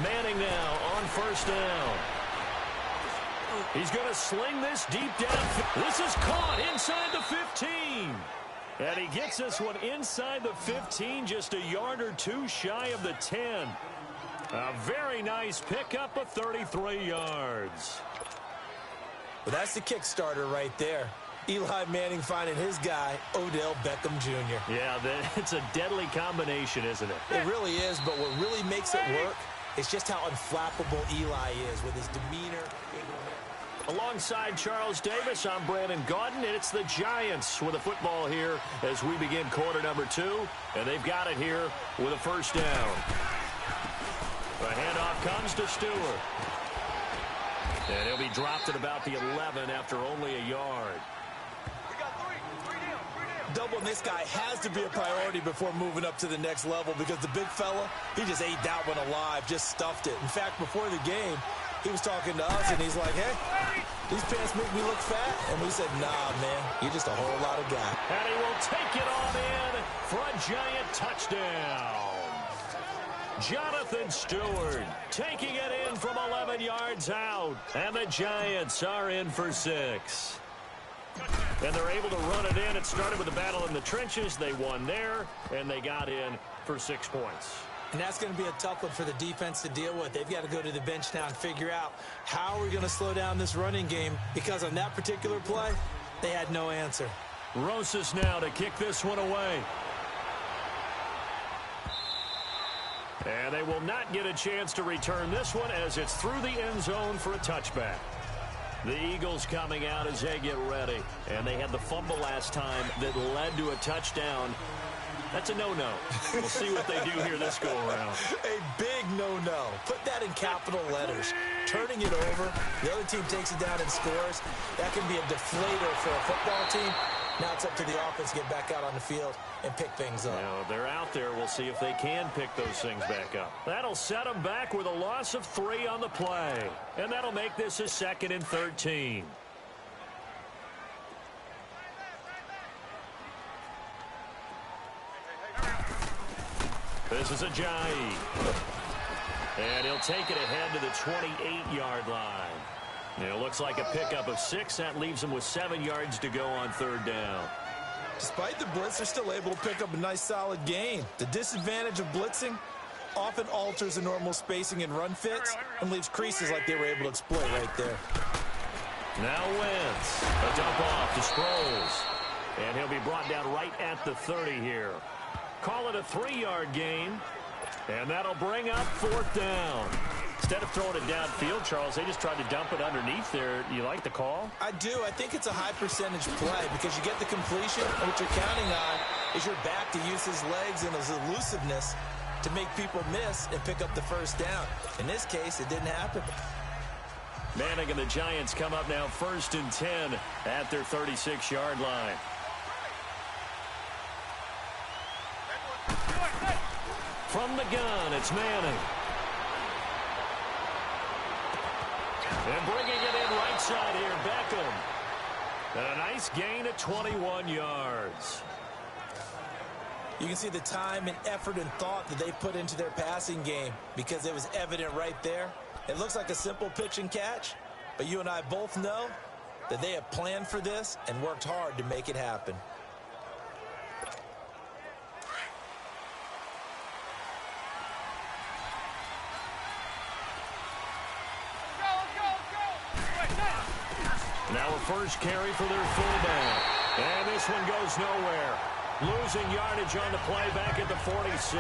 Manning now on first down. He's going to sling this deep down. This is caught inside the 15. And he gets this one inside the 15, just a yard or two shy of the 10. A very nice pickup of 33 yards. Well, that's the kickstarter right there. Eli Manning finding his guy, Odell Beckham Jr. Yeah, it's a deadly combination, isn't it? It really is, but what really makes it work is just how unflappable Eli is with his demeanor. Alongside Charles Davis, I'm Brandon Gaudin, and it's the Giants with a football here as we begin quarter number 2, and they've got it here with a first down. The handoff comes to Stewart. And he'll be dropped at about the 11 after only a yard. Doubling this guy has to be a priority before moving up to the next level because the big fella, he just ate that one alive, just stuffed it. In fact, before the game, he was talking to us, and he's like, hey, these pants make me look fat. And we said, nah, man, you're just a whole lot of guy. And he will take it on in for a Giant touchdown. Jonathan Stewart taking it in from 11 yards out. And the Giants are in for 6. And they're able to run it in. It started with a battle in the trenches. They won there, and they got in for 6 points. And that's going to be a tough one for the defense to deal with. They've got to go to the bench now and figure out how are we going to slow down this running game, because on that particular play, they had no answer. Rosas now to kick this one away. And they will not get a chance to return this one as it's through the end zone for a touchback. The Eagles coming out as they get ready. And they had the fumble last time that led to a touchdown. That's a no-no. We'll see what they do here this go-around. A big no-no. Put that in capital letters. Turning it over, the other team takes it down and scores. That can be a deflator for a football team. Now it's up to the offense to get back out on the field and pick things up. Now, if they're out there, we'll see if they can pick those things back up. That'll set them back with a loss of 3 on the play. And that'll make this a 2nd and 13. This is Ajayi. And he'll take it ahead to the 28-yard line. And it looks like a pickup of 6. That leaves him with 7 yards to go on 3rd down. Despite the blitz, they're still able to pick up a nice solid gain. The disadvantage of blitzing often alters the normal spacing and run fits and leaves creases like they were able to exploit right there. Now Wentz. A dump off to Sproles. And he'll be brought down right at the 30 here. Call it a 3-yard gain. And that'll bring up 4th down. Instead of throwing it downfield, Charles, they just tried to dump it underneath there. You like the call? I do. I think it's a high percentage play because you get the completion, and what you're counting on is your back to use his legs and his elusiveness to make people miss and pick up the 1st down. In this case, it didn't happen. Manning and the Giants come up now 1st and 10 at their 36-yard line. From the gun, it's Manning. And bringing it in right side here, Beckham. And a nice gain at 21 yards. You can see the time and effort and thought that they put into their passing game because it was evident right there. It looks like a simple pitch and catch, but you and I both know that they have planned for this and worked hard to make it happen. Now a first carry for their fullback. And this one goes nowhere. Losing yardage on the play back at the 46.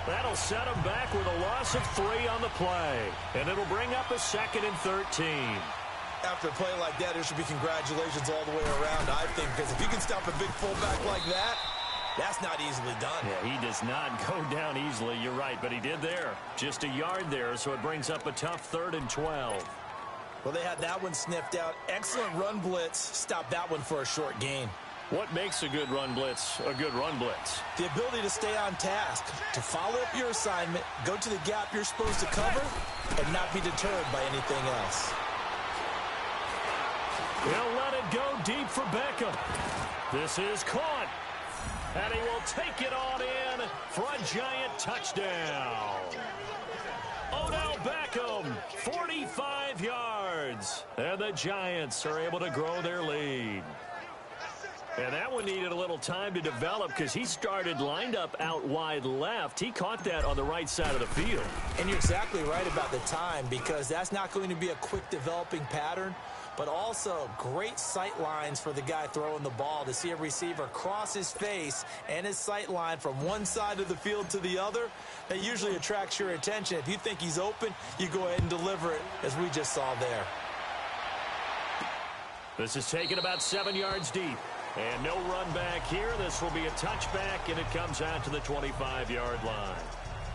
That'll set them back with a loss of 3 on the play. And it'll bring up a 2nd and 13. After a play like that, there should be congratulations all the way around, I think, because if you can stop a big fullback like that, that's not easily done. Yeah, he does not go down easily. You're right, but he did there. Just a yard there, so it brings up a tough 3rd and 12. Well, they had that one sniffed out. Excellent run blitz. Stop that one for a short gain. What makes a good run blitz a good run blitz? The ability to stay on task, to follow up your assignment, go to the gap you're supposed to cover, and not be deterred by anything else. He'll let it go deep for Beckham. This is caught. And he will take it on in for a Giant touchdown. Odell Beckham, 45 yards. And the Giants are able to grow their lead. And that one needed a little time to develop because he started lined up out wide left. He caught that on the right side of the field. And you're exactly right about the time because that's not going to be a quick developing pattern, but also great sight lines for the guy throwing the ball to see a receiver cross his face and his sight line from one side of the field to the other. That usually attracts your attention. If you think he's open, you go ahead and deliver it as we just saw there. This is taken about 7 yards deep. And no run back here. This will be a touchback, and it comes out to the 25-yard line.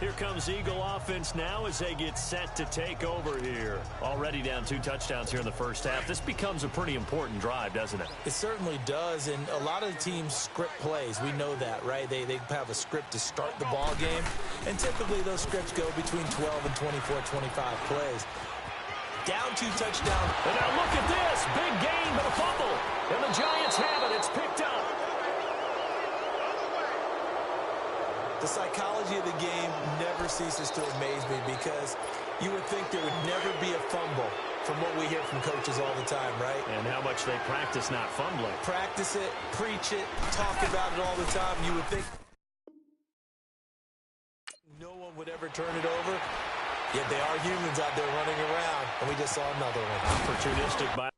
Here comes Eagle offense now as they get set to take over here. Already down 2 touchdowns here in the first half. This becomes a pretty important drive, doesn't it? It certainly does, and a lot of the teams script plays. We know that, right? They have a script to start the ball game, and typically those scripts go between 12 and 24, 25 plays. Down 2 touchdowns. And now look at this. Big gain, but a fumble. And the Giants have it. It's picked up. The psychology of the game never ceases to amaze me because you would think there would never be a fumble from what we hear from coaches all the time, right? And how much they practice not fumbling. Practice it, preach it, talk about it all the time. You would think no one would ever turn it over. Yet they are humans out there running around, and we just saw another one. Opportunistic by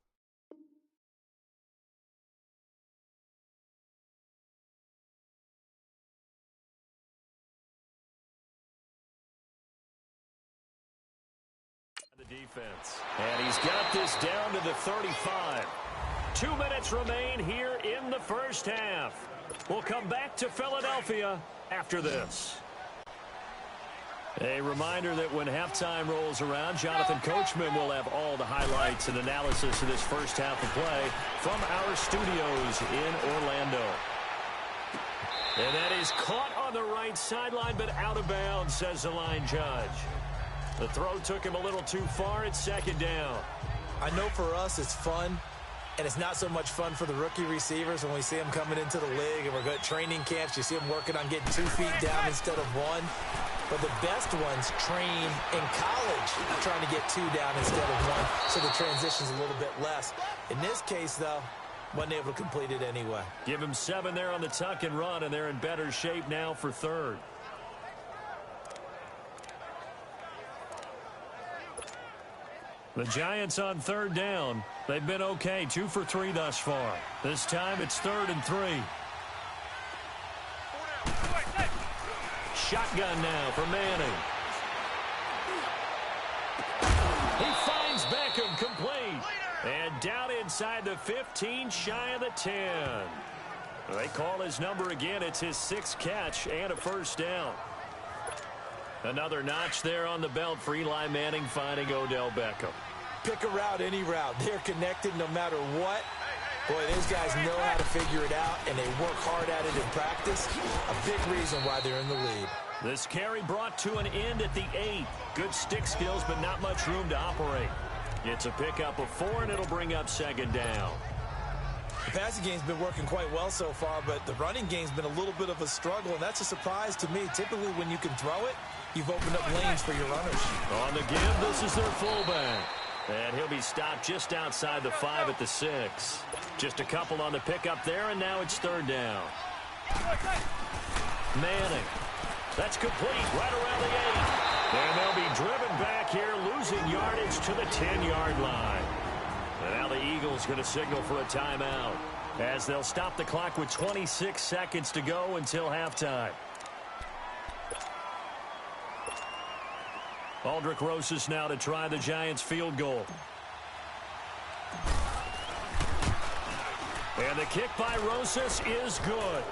the defense. And he's got this down to the 35. 2 minutes remain here in the first half. We'll come back to Philadelphia after this. A reminder that when halftime rolls around, Jonathan Coachman will have all the highlights and analysis of this first half of play from our studios in Orlando. And that is caught on the right sideline, but out of bounds, says the line judge. The throw took him a little too far. It's second down. I know for us it's fun, and it's not so much fun for the rookie receivers when we see them coming into the league and we're good training camps. You see them working on getting 2 feet down instead of 1. But the best ones train in college trying to get 2 down instead of 1, so the transition's a little bit less. In this case, though, wasn't able to complete it anyway. Give him 7 there on the tuck and run, and they're in better shape now for third. The Giants on third down. They've been okay, 2 for 3 thus far. This time it's 3rd and 3. Shotgun now for Manning. He finds Beckham complete. And down inside the 15, shy of the 10. They call his number again. It's his 6th catch and a first down. Another notch there on the belt for Eli Manning finding Odell Beckham. Pick a route, any route. They're connected no matter what. Boy, those guys know how to figure it out, and they work hard at it in practice. A big reason why they're in the lead. This carry brought to an end at the 8. Good stick skills, but not much room to operate. It's a pickup of 4, and it'll bring up second down. The passing game's been working quite well so far, but the running game's been a little bit of a struggle, and that's a surprise to me. Typically, when you can throw it, you've opened up lanes for your runners. On the give, this is their fullback. And he'll be stopped just outside the 5 at the 6. Just a couple on the pickup there, and now it's third down. Manning. That's complete right around the 8. And they'll be driven back here, losing yardage to the 10-yard line. And now the Eagles going to signal for a timeout as they'll stop the clock with 26 seconds to go until halftime. Aldrick Rosas now to try the Giants field goal. And the kick by Rosas is good.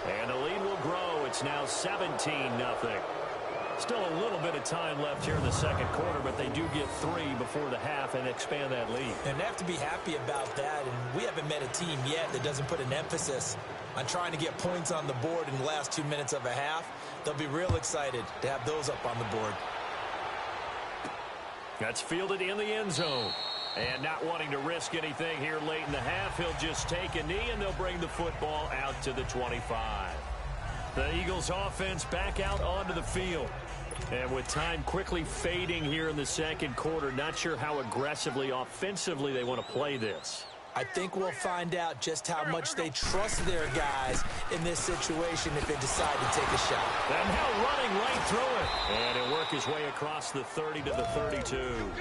And the lead will grow. It's now 17-0. Still a little bit of time left here in the second quarter, but they do get 3 before the half and expand that lead. And they have to be happy about that. And we haven't met a team yet that doesn't put an emphasis on trying to get points on the board in the last 2 minutes of a half. They'll be real excited to have those up on the board. That's fielded in the end zone. And not wanting to risk anything here late in the half, he'll just take a knee, and they'll bring the football out to the 25. The Eagles offense back out onto the field. And with time quickly fading here in the second quarter, not sure how aggressively, offensively they want to play this. I think we'll find out just how much they trust their guys in this situation if they decide to take a shot. And now running right through it. And he'll work his way across the 30 to the 32.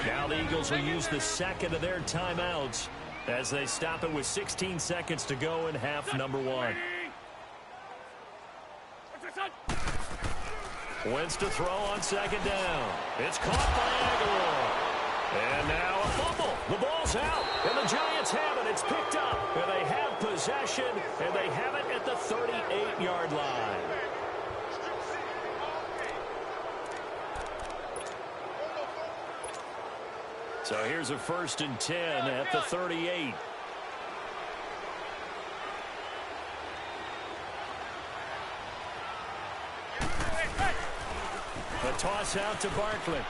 Now the Eagles will use the second of their timeouts as they stop it with 16 seconds to go in half number one. Wentz to throw on second down. It's caught by Aguilar. And now a fumble. The ball's out, and the Giants have it. It's picked up, and they have possession, and they have it at the 38-yard line. So here's a 1st and 10 at the 38. The toss out to Barkley.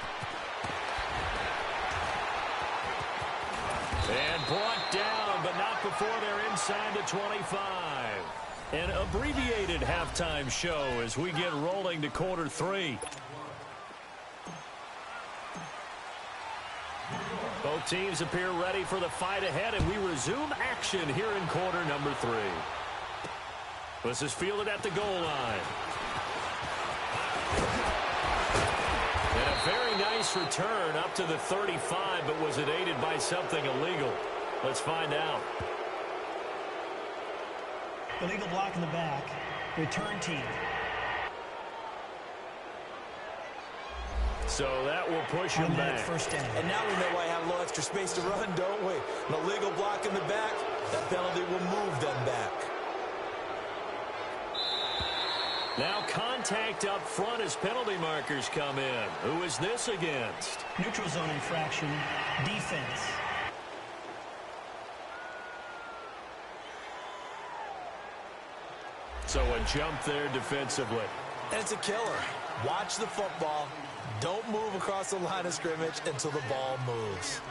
And brought down, but not before they're inside the 25. An abbreviated halftime show as we get rolling to quarter three. Both teams appear ready for the fight ahead, and we resume action here in quarter number three. This is fielded at the goal line. And a very nice return up to the 35, but was it aided by something illegal? Let's find out. Illegal block in the back. Return team. So that will push him back. First down. And now we know why I have a little extra space to run, don't we? An illegal block in the back. That penalty will move them back. Now contact up front as penalty markers come in. Who is this against? Neutral zone infraction. Defense. So a jump there defensively. And it's a killer. Watch the football. Don't move across the line of scrimmage until the ball moves.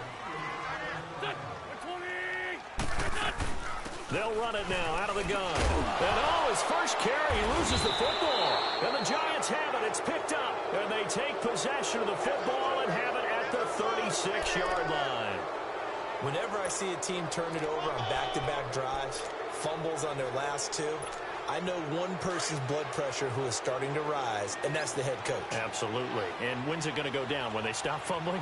They'll run it now out of the gun. And oh, his first carry, he loses the football. And the Giants have it. It's picked up. And they take possession of the football and have it at the 36-yard line. Whenever I see a team turn it over on back-to-back drives, fumbles on their last two, I know one person's blood pressure who is starting to rise, and that's the head coach. Absolutely. And when's it going to go down? When they stop fumbling?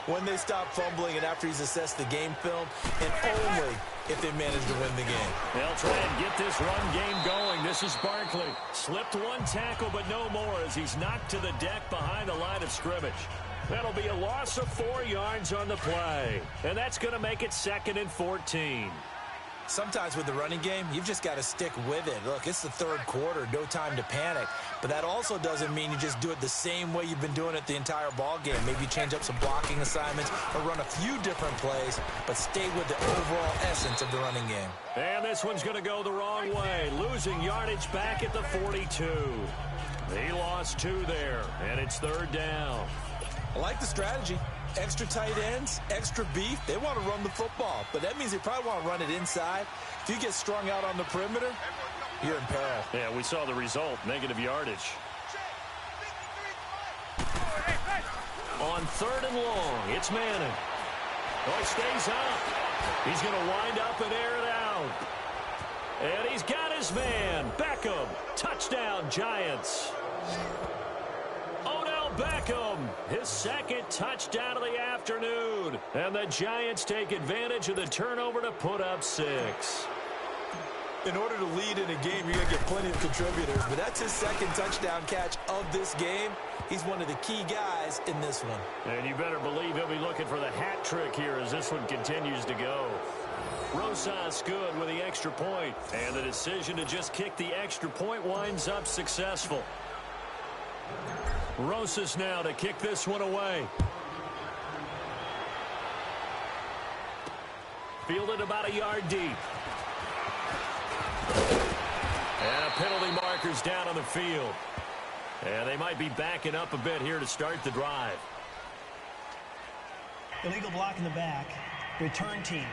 When they stop fumbling and after he's assessed the game film, and only if they manage to win the game. They'll try and get this run game going. This is Barkley. Slipped one tackle, but no more as he's knocked to the deck behind the line of scrimmage. That'll be a loss of 4 yards on the play. And that's going to make it 2nd and 14. Sometimes with the running game, you've just got to stick with it. Look, it's the third quarter, no time to panic. But that also doesn't mean you just do it the same way you've been doing it the entire ball game. Maybe change up some blocking assignments or run a few different plays, but stay with the overall essence of the running game. And this one's going to go the wrong way, losing yardage back at the 42. He lost 2 there, and it's 3rd down. I like the strategy. Extra tight ends, extra beef. They want to run the football, but that means they probably want to run it inside. If you get strung out on the perimeter, you're in peril. Yeah, we saw the result, negative yardage. On 3rd and long, it's Manning. Oh, he stays up. He's going to wind up and air it out. And he's got his man, Beckham. Touchdown, Giants. Beckham, his 2nd touchdown of the afternoon. And the Giants take advantage of the turnover to put up 6. In order to lead in a game, you're going to get plenty of contributors. But that's his 2nd touchdown catch of this game. He's one of the key guys in this one. And you better believe he'll be looking for the hat trick here as this one continues to go. Rosas good with the extra point. And the decision to just kick the extra point winds up successful. Rosas now to kick this one away. Fielded about a yard deep. And a penalty marker's down on the field. And they might be backing up a bit here to start the drive. Illegal block in the back. Return team.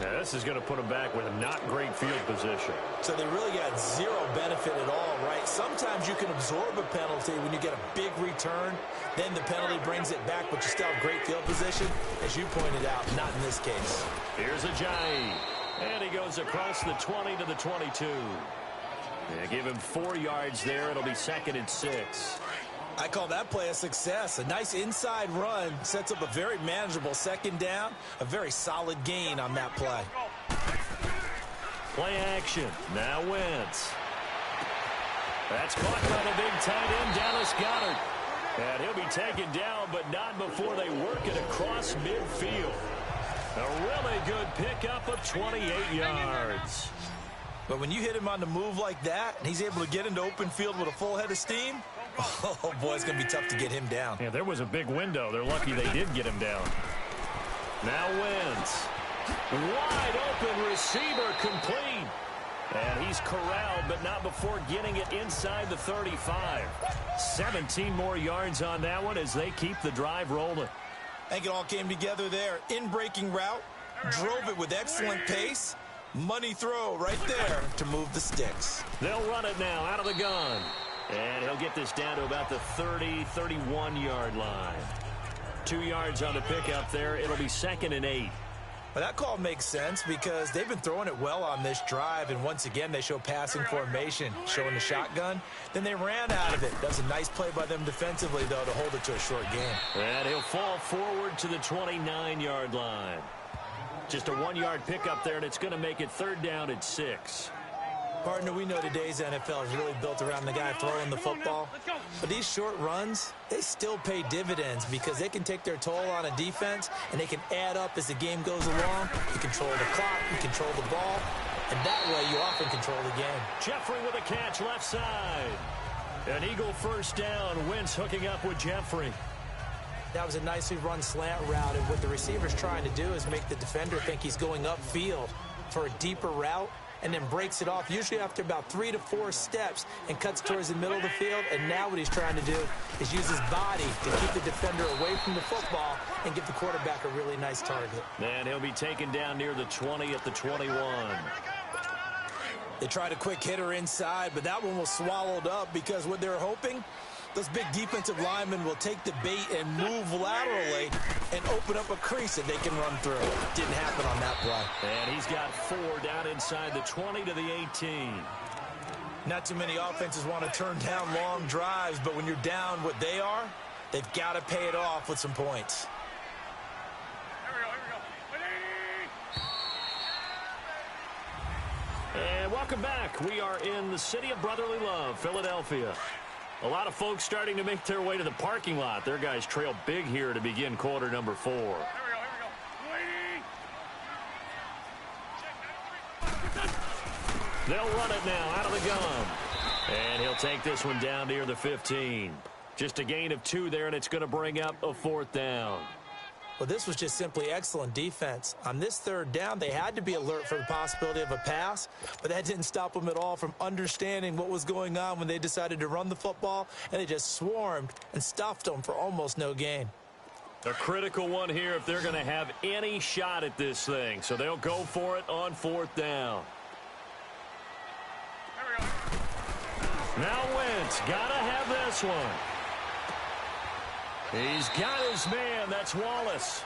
Yeah, this is going to put them back with a not great field position. So they really got zero benefit at all, right? Sometimes you can absorb a penalty when you get a big return. Then the penalty brings it back, but you still have great field position. As you pointed out, not in this case. Here's Ajayi. And he goes across the 20 to the 22. They give him 4 yards there. It'll be 2nd and 6. I call that play a success. A nice inside run sets up a very manageable 2nd down. A very solid gain on that play. Play action. Now Wentz. That's caught by the big tight end, Dallas Goedert. And he'll be taken down, but not before they work it across midfield. A really good pickup of 28 yards. But when you hit him on the move like that, and he's able to get into open field with a full head of steam, oh, boy, it's going to be tough to get him down. Yeah, there was a big window. They're lucky they did get him down. Now Wentz. Wide open receiver complete. And he's corralled, but not before getting it inside the 35. 17 more yards on that one as they keep the drive rolling. I think it all came together there. In-breaking route, drove it with excellent pace. Money throw right there to move the sticks. They'll run it now out of the gun. And he'll get this down to about the 30, 31-yard line. 2 yards on the pickup there. It'll be 2nd and 8. Well, that call makes sense because they've been throwing it well on this drive, and once again they show passing formation, showing the shotgun. Then they ran out of it. That was a nice play by them defensively, though, to hold it to a short game. And he'll fall forward to the 29-yard line. Just a 1-yard pickup there, and it's going to make it 3rd down and 6. Partner, we know today's NFL is really built around the guy throwing the football. But these short runs, they still pay dividends because they can take their toll on a defense, and they can add up as the game goes along. You control the clock, you control the ball, and that way you often control the game. Jeffrey with a catch left side. An Eagle 1st down. Wentz hooking up with Jeffrey. That was a nicely run slant route, and what the receiver's trying to do is make the defender think he's going upfield for a deeper route, and then breaks it off, usually after about 3 to 4 steps, and cuts towards the middle of the field. And now what he's trying to do is use his body to keep the defender away from the football and give the quarterback a really nice target. And he'll be taken down near the 20 at the 21. They tried a quick hitter inside, but that one was swallowed up because what they're hoping, those big defensive linemen will take the bait and move laterally and open up a crease that they can run through. Didn't happen on that play. And he's got 4 down inside the 20 to the 18. Not too many offenses want to turn down long drives, but when you're down what they are, they've got to pay it off with some points. And welcome back. We are in the city of brotherly love, Philadelphia. A lot of folks starting to make their way to the parking lot. Their guys trail big here to begin quarter number 4. They'll run it now out of the gun. And he'll take this one down near the 15. Just a gain of 2 there, and it's going to bring up a 4th down. Well, this was just simply excellent defense. On this 3rd down, they had to be alert for the possibility of a pass, but that didn't stop them at all from understanding what was going on when they decided to run the football, and they just swarmed and stuffed them for almost no gain. A critical one here if they're going to have any shot at this thing, so they'll go for it on 4th down. Now Wentz, gotta have this one. He's got his man. That's Wallace.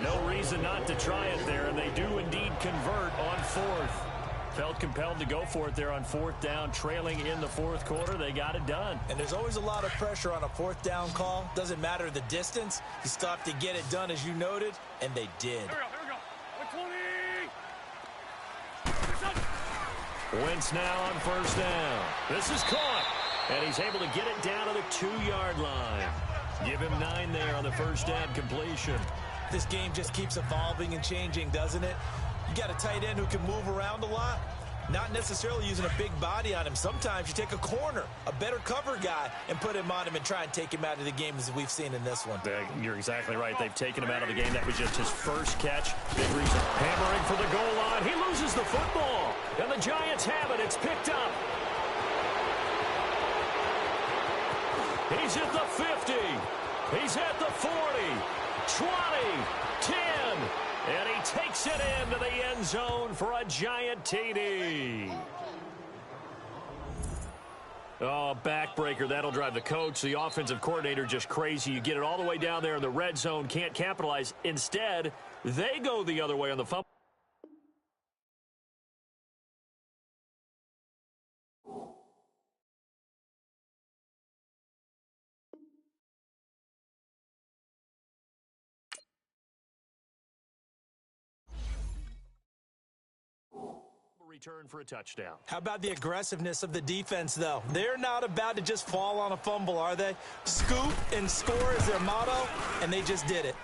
No reason not to try it there, and they do indeed convert on 4th. Felt compelled to go for it there on 4th down, trailing in the 4th quarter. They got it done. And there's always a lot of pressure on a 4th down call. Doesn't matter the distance. You still have to get it done, as you noted, and they did. Here we go. 20. Wentz now on 1st down. This is caught, and he's able to get it down to the 2-yard line. Give him 9 there on the 1st down completion. This game just keeps evolving and changing, doesn't it? You got a tight end who can move around a lot, not necessarily using a big body on him. Sometimes you take a corner, a better cover guy, and put him on him and try and take him out of the game, as we've seen in this one. You're exactly right. They've taken him out of the game. That was just his first catch. Big reason. Hammering for the goal line. He loses the football, and the Giants have it. It's picked up. He's at the 50. He's at the 40, 20, 10, And he takes it into the end zone for a giant TD. Oh, backbreaker. That'll drive the coach, the offensive coordinator, just crazy. You get it all the way down there in the red zone, can't capitalize. Instead, they go the other way on the fumble. Return for a touchdown. How about the aggressiveness of the defense, though? They're not about to just fall on a fumble, are they? Scoop and score is their motto, and they just did it.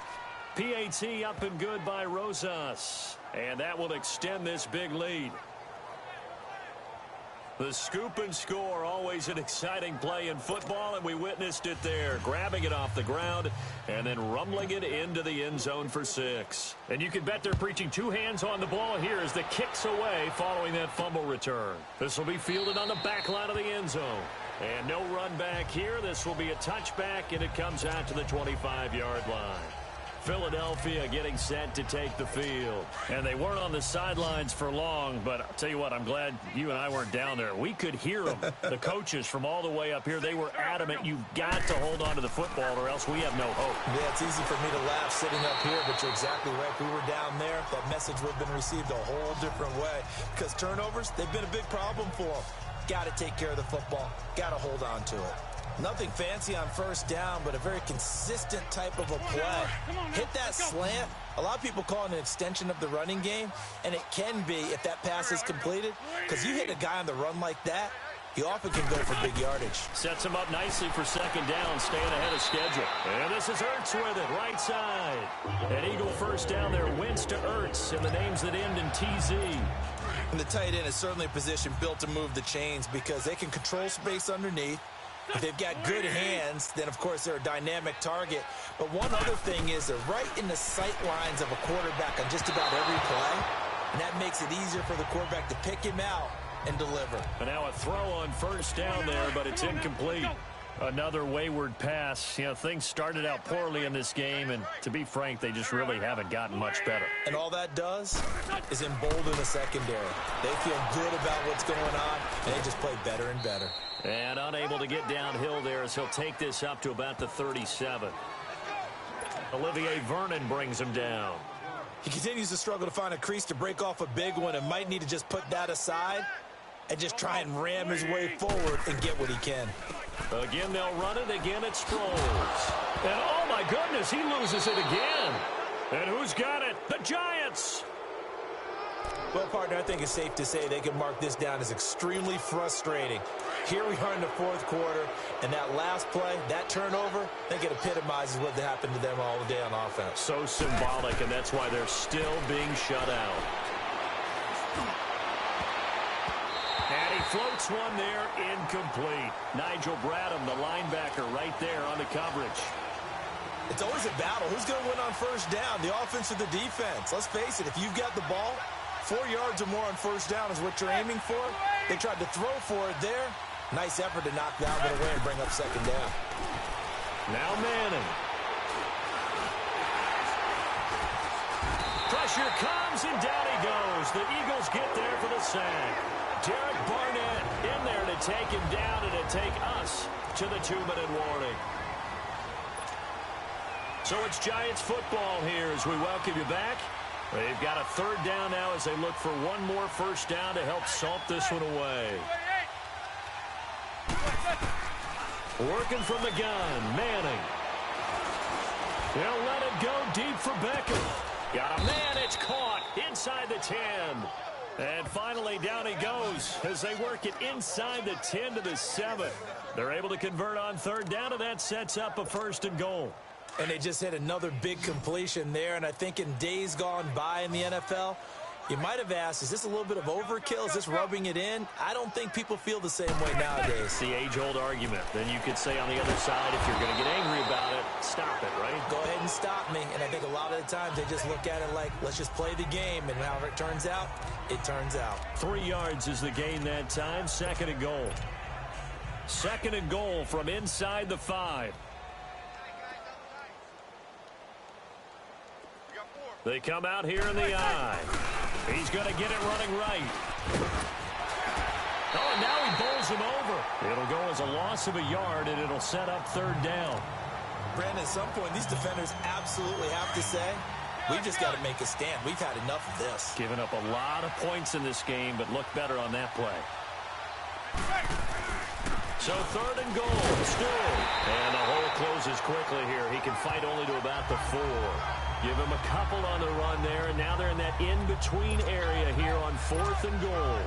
PAT up and good by Rosas. And that will extend this big lead. The scoop and score, always an exciting play in football, and we witnessed it there. Grabbing it off the ground and then rumbling it into the end zone for 6. And you can bet they're preaching 2 hands on the ball here as the kick's away following that fumble return. This will be fielded on the back line of the end zone. And no run back here. This will be a touchback, and it comes out to the 25-yard line. Philadelphia getting set to take the field. And they weren't on the sidelines for long, but I'll tell you what, I'm glad you and I weren't down there. We could hear them, the coaches from all the way up here. They were adamant, you've got to hold on to the football or else we have no hope. Yeah, it's easy for me to laugh sitting up here, but you're exactly right. If we were down there, that message would have been received a whole different way. Because turnovers, they've been a big problem for them. Got to take care of the football. Got to hold on to it. Nothing fancy on first down, but a very consistent type of a play. Hit that slant. A lot of people call it an extension of the running game, and it can be if that pass is completed, because you hit a guy on the run like that, he often can go for big yardage. Sets him up nicely for second down, staying ahead of schedule. And this is Ertz with it, right side. An Eagle first down there, Wentz to Ertz, and the names that end in TZ. And the tight end is certainly a position built to move the chains because they can control space underneath. If they've got good hands, then, of course, they're a dynamic target. But one other thing is they're right in the sight lines of a quarterback on just about every play, and that makes it easier for the quarterback to pick him out and deliver. And now a throw on first down there, but it's incomplete. Another wayward pass. You know, things started out poorly in this game, and to be frank, they just really haven't gotten much better. And all that does is embolden the secondary. They feel good about what's going on, and they just play better and better. And unable to get downhill there as he'll take this up to about the 37. Olivier Vernon brings him down. He continues to struggle to find a crease to break off a big one and might need to just put that aside and just try and ram his way forward and get what he can. Again, they'll run it. Again, it Sproles. And, oh, my goodness, he loses it again. And who's got it? The Giants. Well, partner, I think it's safe to say they can mark this down as extremely frustrating. Here we are in the fourth quarter, and that last play, that turnover, I think it epitomizes what happened to them all day on offense. So symbolic, and that's why they're still being shut out. And he floats one there, incomplete. Nigel Bradham, the linebacker, right there on the coverage. It's always a battle. Who's going to win on first down, the offense or the defense? Let's face it, if you've got the ball, 4 yards or more on first down is what you're aiming for. They tried to throw for it there. Nice effort to knock that one away and bring up second down. Now Manning. Pressure comes, and down he goes. The Eagles get there for the sack. Derek Barnett in there to take him down and to take us to the 2-minute warning. So it's Giants football here as we welcome you back. They've got a third down now as they look for one more first down to help salt this one away. Working from the gun, Manning. They'll let it go deep for Beckham. Got a man, it's caught inside the 10. And finally down he goes as they work it inside the 10 to the 7. They're able to convert on third down, and that sets up a 1st and goal. And they just hit another big completion there. And I think in days gone by in the NFL, you might have asked, is this a little bit of overkill? Is this rubbing it in? I don't think people feel the same way nowadays. It's the age-old argument. Then you could say on the other side, if you're going to get angry about it, stop it, right? Go ahead and stop me. And I think a lot of the times they just look at it like, let's just play the game. And however it turns out, it turns out. 3 yards is the gain that time. 2nd and goal. 2nd and goal from inside the 5. They come out here in the eye. He's going to get it running right. Oh, and now he bowls him over. It'll go as a loss of a yard, and it'll set up third down. Brandon, at some point, these defenders absolutely have to say, we've just got to make a stand. We've had enough of this. Giving up a lot of points in this game, but look better on that play. So third and goal, Stu. And the hole closes quickly here. He can fight only to about the 4. Give him a couple on the run there, and now they're in that in-between area here on 4th and goal.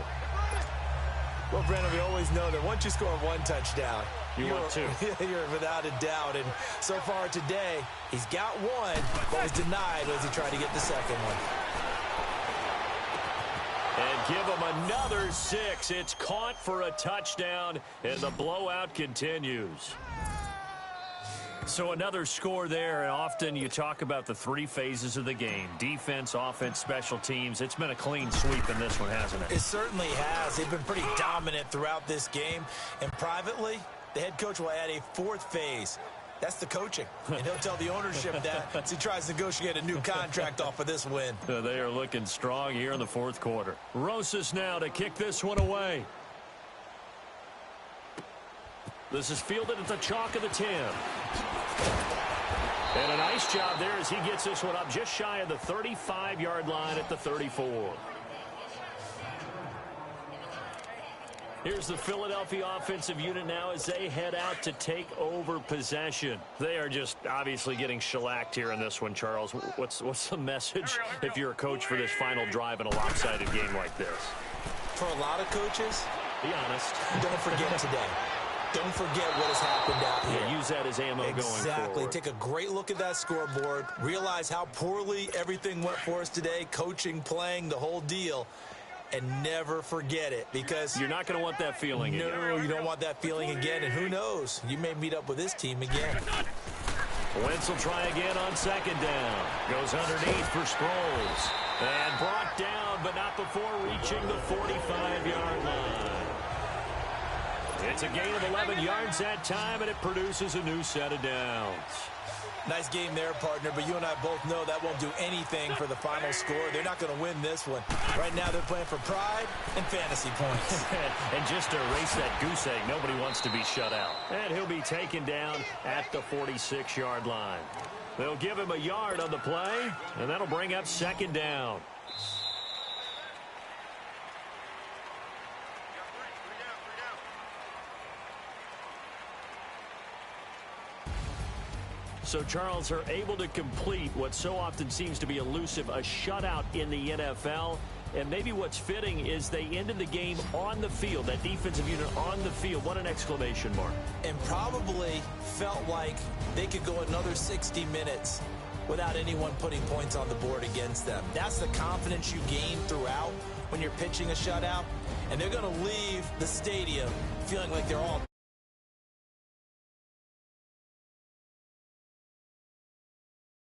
Well, Brandon, we always know that once you score one touchdown, you want two. You're without a doubt. And so far today, he's got one, but was denied as he tried to get the second one. And give him another 6. It's caught for a touchdown, and the blowout continues. So another score there, and often you talk about the 3 phases of the game. Defense, offense, special teams. It's been a clean sweep in this one, hasn't it? It certainly has. They've been pretty dominant throughout this game. And privately, the head coach will add a 4th phase. That's the coaching. And he'll tell the ownership that as he tries to negotiate a new contract off of this win. They are looking strong here in the 4th quarter. Rosas now to kick this one away. This is fielded at the chalk of the 10. And a nice job there as he gets this one up just shy of the 35-yard line at the 34. Here's the Philadelphia offensive unit now as they head out to take over possession. They are just obviously getting shellacked here in this one, Charles. What's the message if you're a coach for this final drive in a lopsided game like this? For a lot of coaches, be honest. Don't forget today. Don't forget what has happened out here. Yeah, use that as ammo going forward. Exactly. Take a great look at that scoreboard. Realize how poorly everything went for us today. Coaching, playing, the whole deal. And never forget it, because you're not going to want that feeling again. No, you don't want that feeling again. And who knows? You may meet up with this team again. Wentz will try again on 2nd down. Goes underneath for Sproles. And brought down, but not before reaching the 45-yard line. It's a gain of 11 yards that time, and it produces a new set of downs. Nice game there, partner, but you and I both know that won't do anything for the final score. They're not going to win this one. Right now they're playing for pride and fantasy points. And just to erase that goose egg, nobody wants to be shut out. And he'll be taken down at the 46-yard line. They'll give him a yard on the play, and that'll bring up 2nd down. So Charles are able to complete what so often seems to be elusive, a shutout in the NFL. And maybe what's fitting is they ended the game on the field, that defensive unit on the field. What an exclamation mark. And probably felt like they could go another 60 minutes without anyone putting points on the board against them. That's the confidence you gain throughout when you're pitching a shutout. And they're going to leave the stadium feeling like they're all